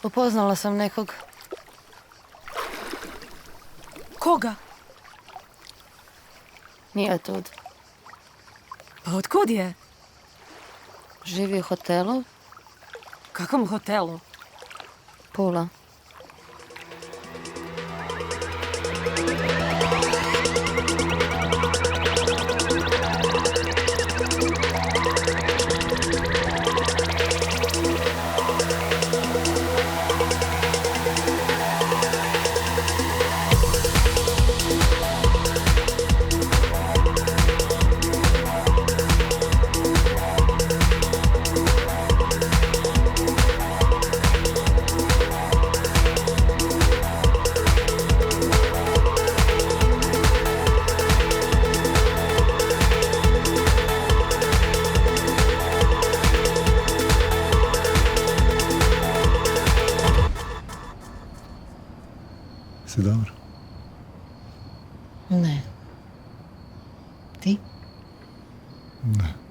Upoznala sam nekog. Koga? Nije tud. Pa otkud je? Živi u hotelu. Kakvom hotelu? Pula. Si dobro? Ne. Ti? Ne.